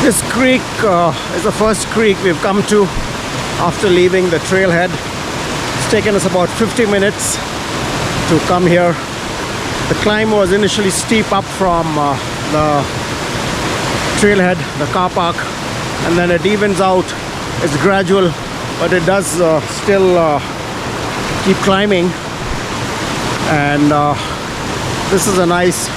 This creek is the first creek we've come to after leaving the trailhead. It's taken us about 50 minutes to come here. The climb was initially steep up from the trailhead, the car park, and then it evens out. It's gradual, but it does still keep climbing. And this is a nice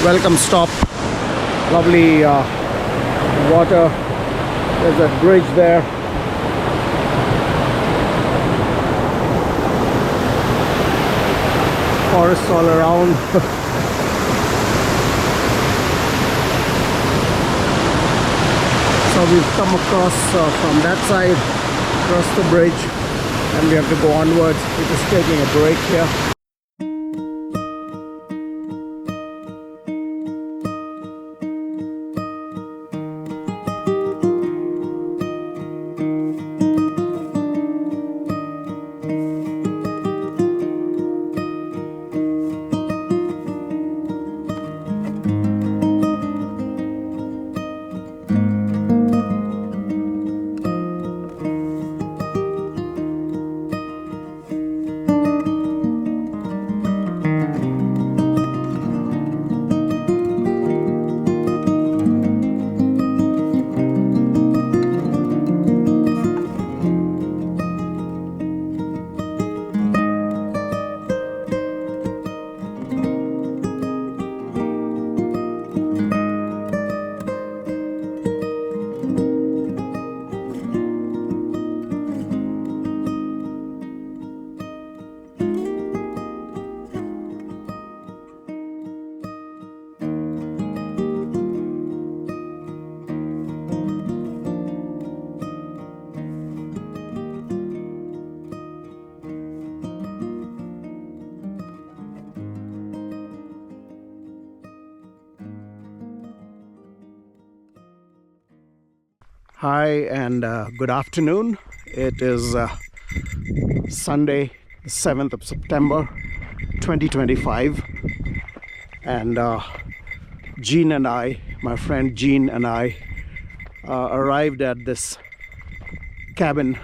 welcome stop. Lovely water. There's that bridge there. Forests all around. So we've come across from that side, across the bridge, and we have to go onwards. We're just taking a break here. Hi and good afternoon. It is Sunday, the 7th of September 2025, and Jean and I, my friend Jean and I, arrived at this cabin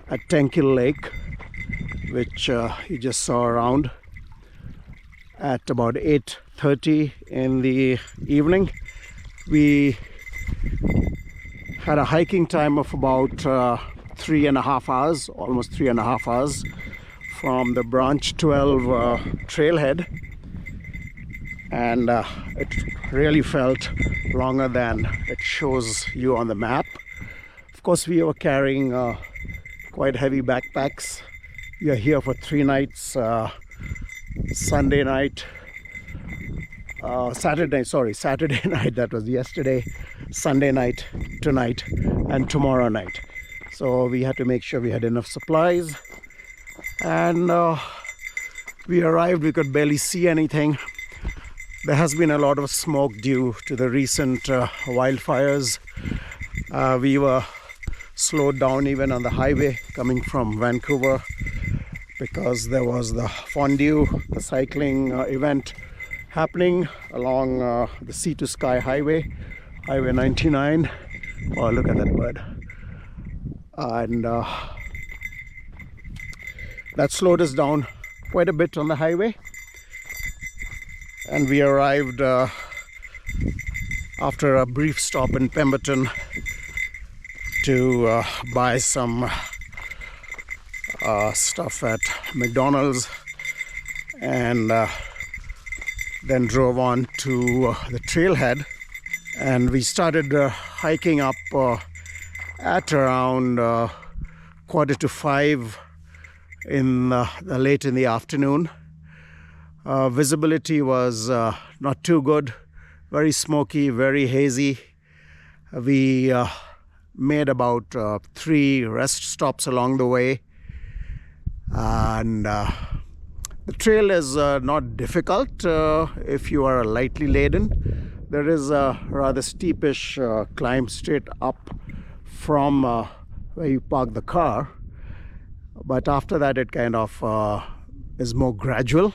at Tenquille Lake, which you just saw around, at about 8:30 in the evening. We had a hiking time of about 3.5 hours, almost 3.5 hours, from the branch 12 trailhead, and it really felt longer than it shows you on the map. Of course, we were carrying quite heavy backpacks. We are here for 3 nights, Sunday night, Saturday night, that was yesterday, Sunday night, tonight, and tomorrow night. So we had to make sure we had enough supplies, and We arrived, we could barely see anything. There has been a lot of smoke due to the recent wildfires. We were slowed down even on the highway coming from Vancouver because there was the fondue, the cycling event happening along the Sea to Sky Highway, Highway 99. Oh, look at that bird. And that slowed us down quite a bit on the highway. And we arrived after a brief stop in Pemberton to buy some stuff at McDonald's, and then drove on to the trailhead, and we started hiking up at around 4:45 in late in the afternoon. Visibility was not too good, very smoky, very hazy. We made about 3 rest stops along the way, and the trail is not difficult if you are lightly laden. There is a rather steepish climb straight up from where you park the car, but after that it kind of is more gradual.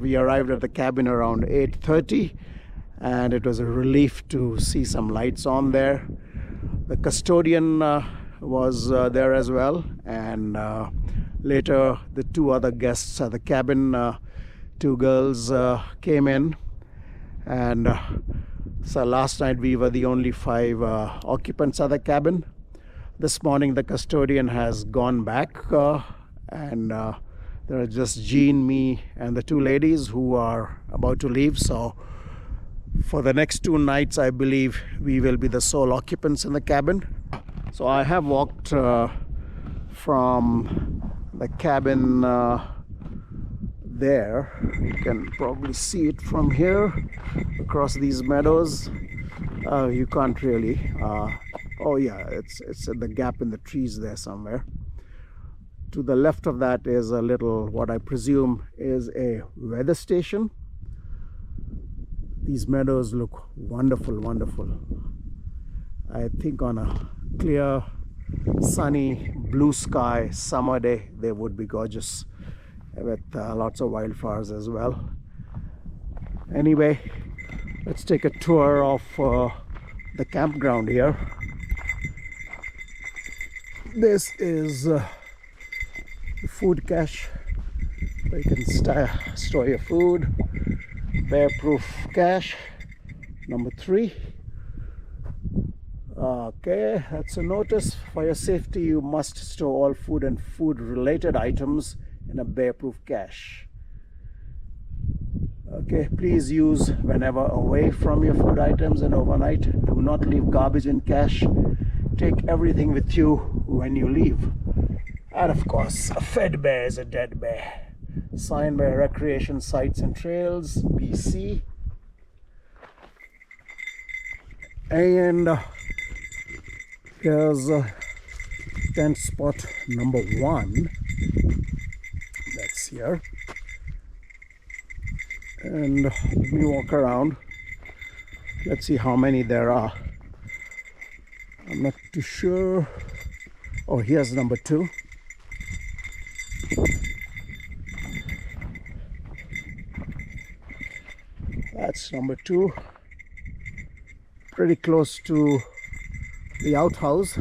We arrived at the cabin around 8:30, and it was a relief to see some lights on there. The custodian was there as well, and later the 2 other guests at the cabin, 2 girls came in, and so last night we were the only 5 occupants at the cabin. This morning the custodian has gone back, and there are just Jean, me, and the 2 ladies who are about to leave. So for the next 2 nights, I believe we will be the sole occupants in the cabin. So I have walked from the cabin there. You can probably see it from here across these meadows. You can't really. Oh yeah, it's at the gap in the trees there somewhere. To the left of that is a little, what I presume is a weather station. These meadows look wonderful, wonderful. I think on a clear, sunny, blue sky summer day, they would be gorgeous, with lots of wildflowers as well. Anyway, let's take a tour of the campground here. This is the food cache where you can store your food. Bear-proof cache number 3. Okay, that's a notice. For your safety, you must store all food and food-related items in a bear-proof cache. Okay, please use whenever away from your food items and overnight. Do not leave garbage in cache. Take everything with you when you leave. And of course, a fed bear is a dead bear. Signed by Recreation Sites and Trails, BC. And here's tent spot number 1. That's here. And let me walk around. Let's see how many there are. I'm not too sure. Oh, here's number 2. That's number 2. Pretty close to the outhouse.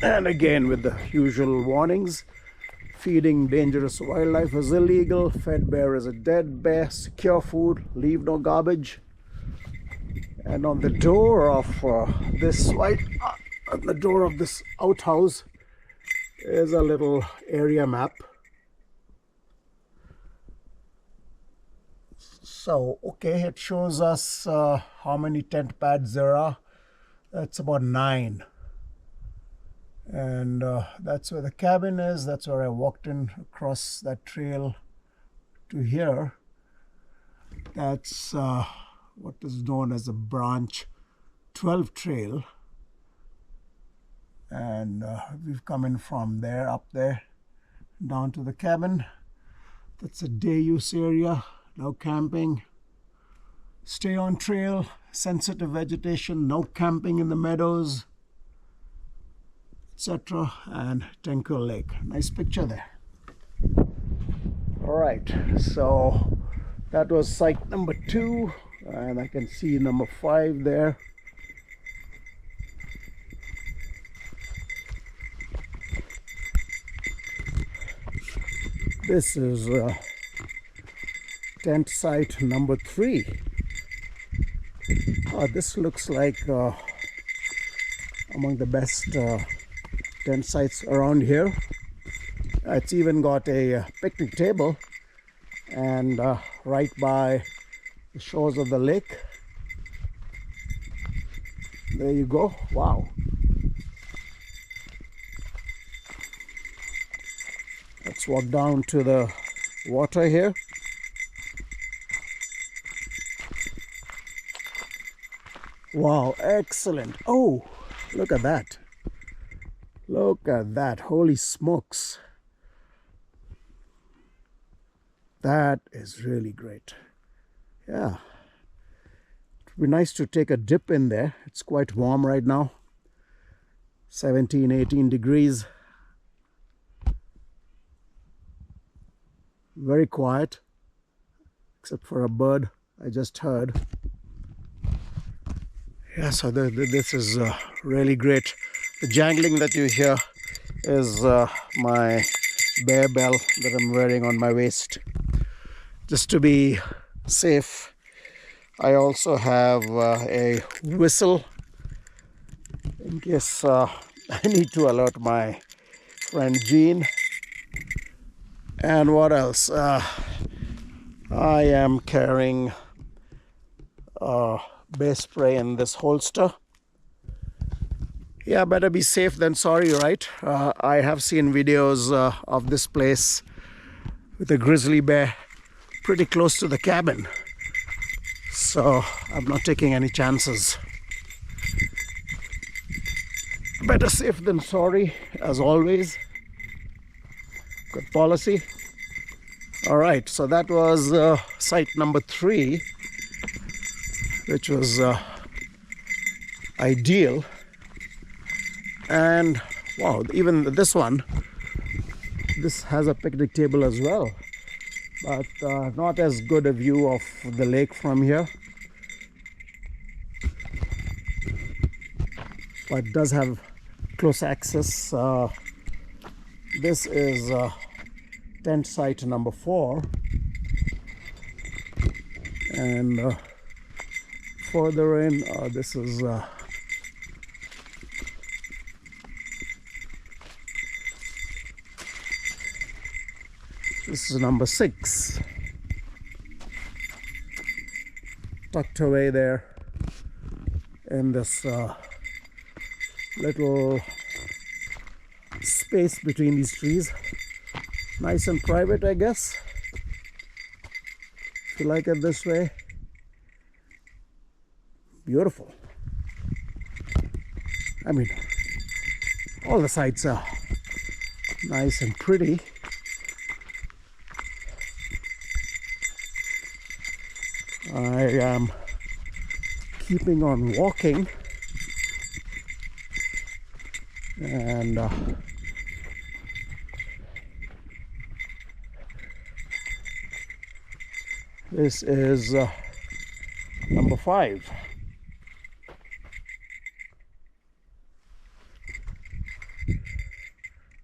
And again with the usual warnings. Feeding dangerous wildlife is illegal. Fed bear is a dead bear. Secure food. Leave no garbage. And on the door of this outhouse is a little area map. So, okay, it shows us how many tent pads there are. That's about 9. And that's where the cabin is. That's where I walked in across that trail to here. That's what is known as a branch 12 trail. And we've come in from there, up there, down to the cabin. That's a day use area. No camping. Stay on trail, sensitive vegetation, no camping in the meadows, etc. And Tenquille Lake. Nice picture there. All right, so that was site number 2, and I can see number 5 there. This is tent site number 3. This looks like among the best tent sites around here. It's even got a picnic table, and right by the shores of the lake. There you go. Wow. Let's walk down to the water here. Wow, excellent. Oh, look at that. Look at that. Holy smokes. That is really great. Yeah. It would be nice to take a dip in there. It's quite warm right now. 17, 18 degrees. Very quiet, except for a bird I just heard. Yeah, so this is really great. The jangling that you hear is my bear bell that I'm wearing on my waist. Just to be safe, I also have a whistle in case I need to alert my friend Jean. And what else? I am carrying bear spray in this holster. Yeah, better be safe than sorry, right? I have seen videos of this place with a grizzly bear pretty close to the cabin. So I'm not taking any chances. Better safe than sorry, as always. Good policy. All right, so that was site number 3, which was ideal. And wow, even this one, this has a picnic table as well, but not as good a view of the lake from here, but does have close access. This is tent site number 4, and further in, this is number 6, tucked away there in this little space between these trees. Nice and private, I guess, if you like it this way. Beautiful. I mean, all the sites are nice and pretty. I am keeping on walking, and this is number 5.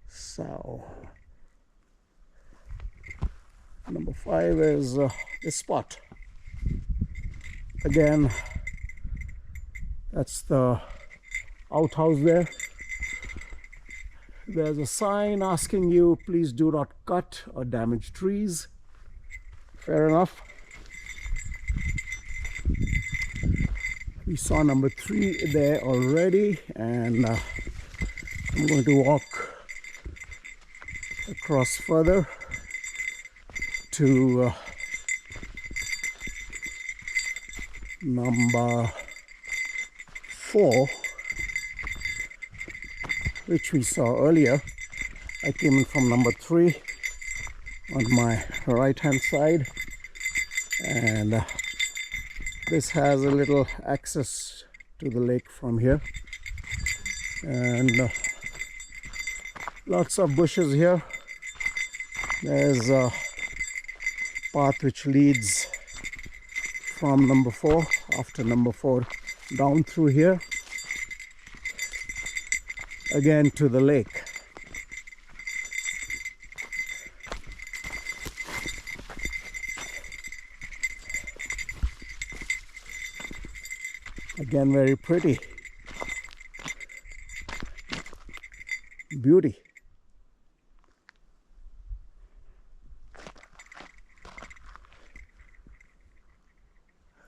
So number 5 is this spot. Again, that's the outhouse there. There's a sign asking you, please do not cut or damage trees. Fair enough. We saw number 3 there already, and I'm going to walk across further to number 4. which we saw earlier. I came in from number 3 on my right hand side, and this has a little access to the lake from here, and lots of bushes here. There's a path which leads from number 4, after number 4, down through here again to the lake. Again, very pretty. Beauty.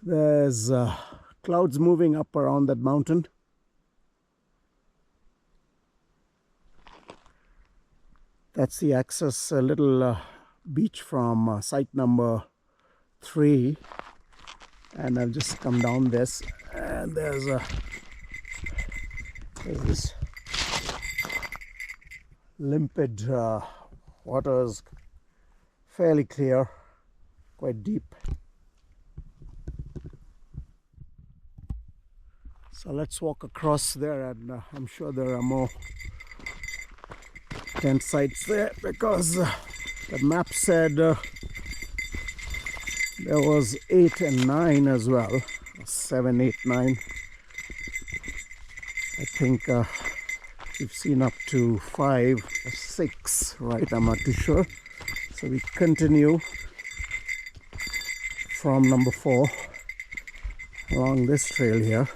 There's clouds moving up around that mountain. That's the access, a little beach from site number 3. And I've just come down this, and there's this limpid waters, fairly clear, quite deep. So let's walk across there, and I'm sure there are more tent sites there, because the map said there was 8 and 9 as well. 7, 8, 9. I think we've seen up to 5 or 6, right? I'm not too sure. So we continue from number 4 along this trail here.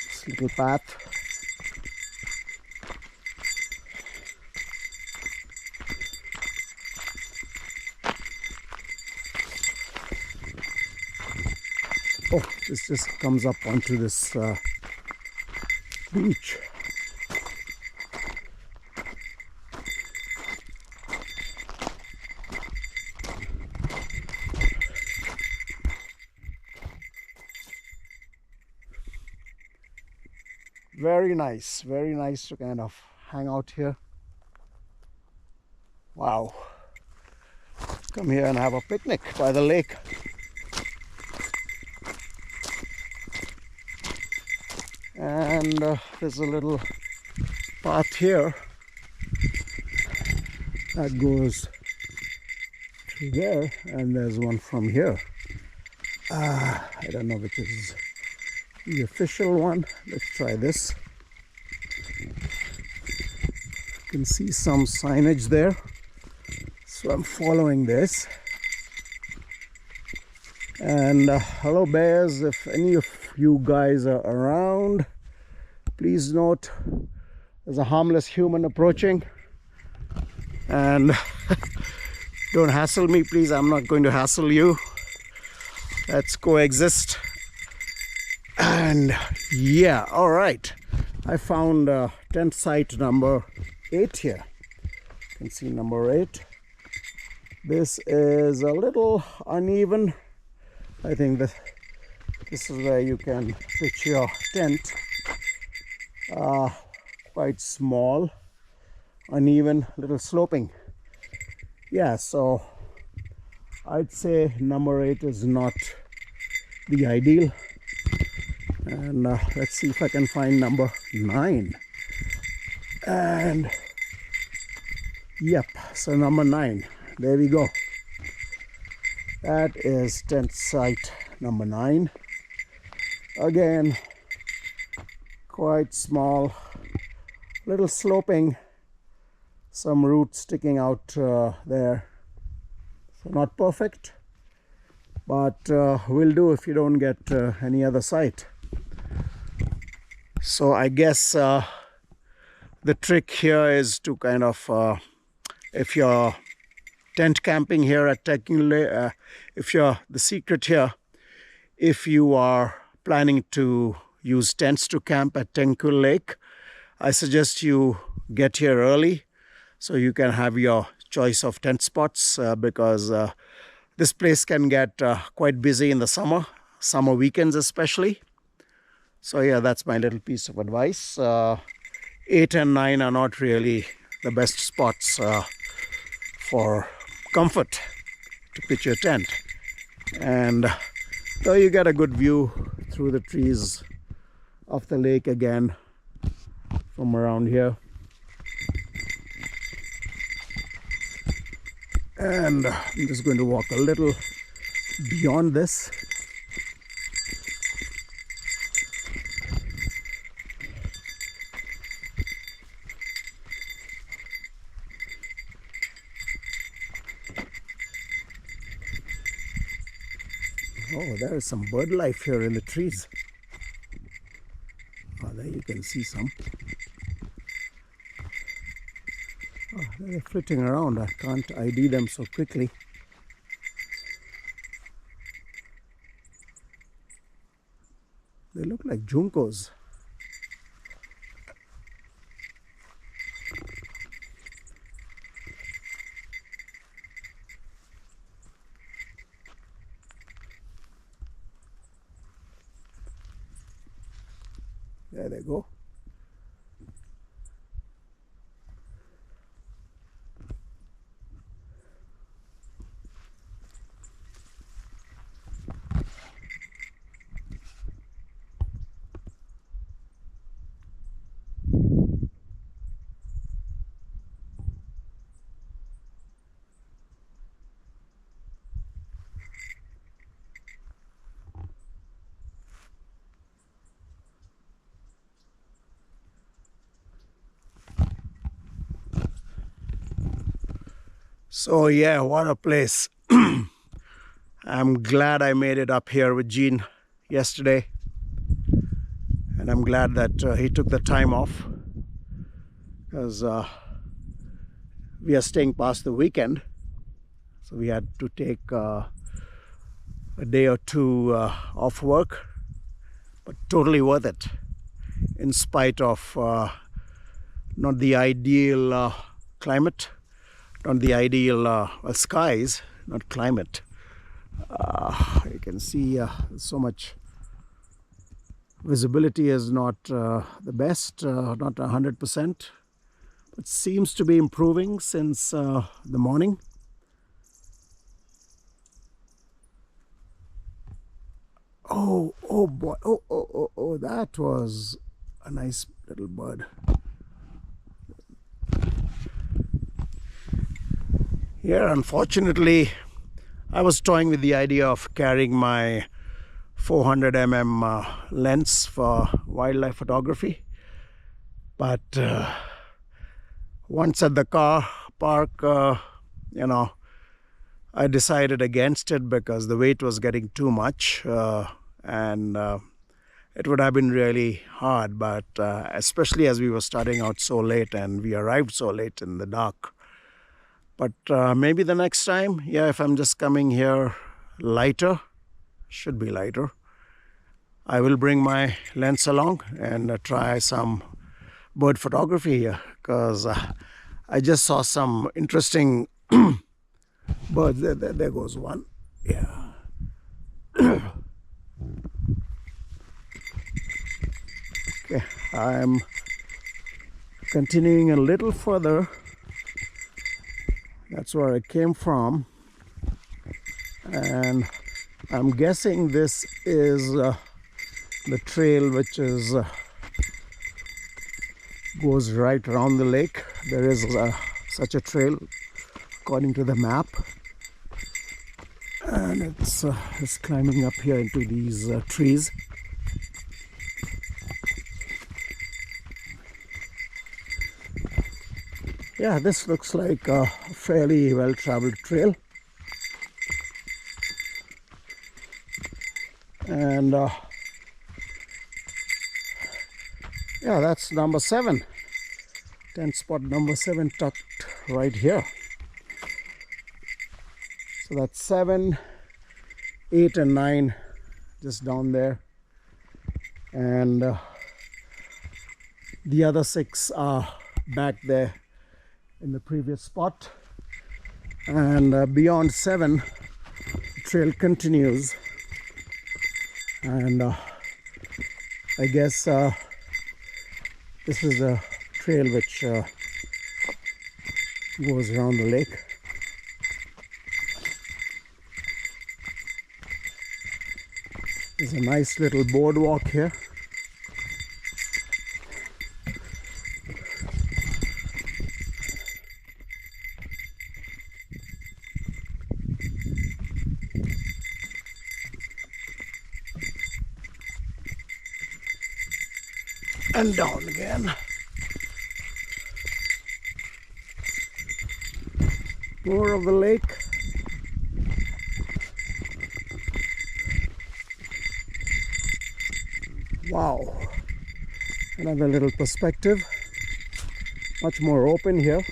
This little path. Oh, this just comes up onto this beach. Very nice to kind of hang out here. Wow. Come here and have a picnic by the lake. And there's a little path here that goes through there, and there's one from here. I don't know which is the official one. Let's try this. You can see some signage there, so I'm following this. And hello bears, if any of you guys are around, please note there's a harmless human approaching, and don't hassle me please. I'm not going to hassle you. Let's coexist. And yeah, all right, I found tent site number 8 here. You can see number 8. This is a little uneven. I think that this is where you can pitch your tent. Quite small, uneven, little sloping. Yeah, so I'd say number 8 is not the ideal. And let's see if I can find number 9. And yep, so number 9, there we go. That is tent site number 9. Again, quite small, little sloping, some roots sticking out there. So not perfect, but will do if you don't get any other site. So I guess the trick here is to kind of, if you're tent camping here at Tenquille Lake, the secret here, if you are planning to use tents to camp at Tenquille Lake, I suggest you get here early so you can have your choice of tent spots, because this place can get quite busy in the summer weekends especially. So yeah, that's my little piece of advice. 8 and 9 are not really the best spots for comfort to pitch your tent. And though you get a good view through the trees of the lake again from around here. And I'm just going to walk a little beyond this. Oh, there is some bird life here in the trees. Oh, there you can see some. Oh, they're flitting around. I can't ID them so quickly. They look like juncos. There they go. So yeah, what a place. I'm glad I made it up here with Gene yesterday. And I'm glad that he took the time off. Because we are staying past the weekend. So we had to take a day or two off work. But totally worth it. In spite of not the ideal climate. On the ideal skies, not climate. You can see so much visibility is not the best, not 100%, but seems to be improving since the morning. Oh boy, oh, that was a nice little bird. Here, unfortunately, I was toying with the idea of carrying my 400mm lens for wildlife photography. But once at the car park, you know, I decided against it because the weight was getting too much. And it would have been really hard, but especially as we were starting out so late and we arrived so late in the dark. But maybe the next time, yeah, if I'm just coming here lighter, should be lighter, I will bring my lens along and try some bird photography here, because I just saw some interesting birds. There goes one. Yeah. Okay, I'm continuing a little further. That's where I came from, and I'm guessing this is the trail which is goes right around the lake. There is such a trail according to the map, and it's climbing up here into these trees. Yeah, this looks like a fairly well-traveled trail. And yeah, that's number 7. Tent spot number 7 tucked right here. So that's 7, 8 and 9 just down there. And the other 6 are back there in the previous spot, and beyond 7 the trail continues, and I guess this is a trail which goes around the lake. There's a nice little boardwalk here. And down again. More of the lake. Wow. Another little perspective. Much more open here.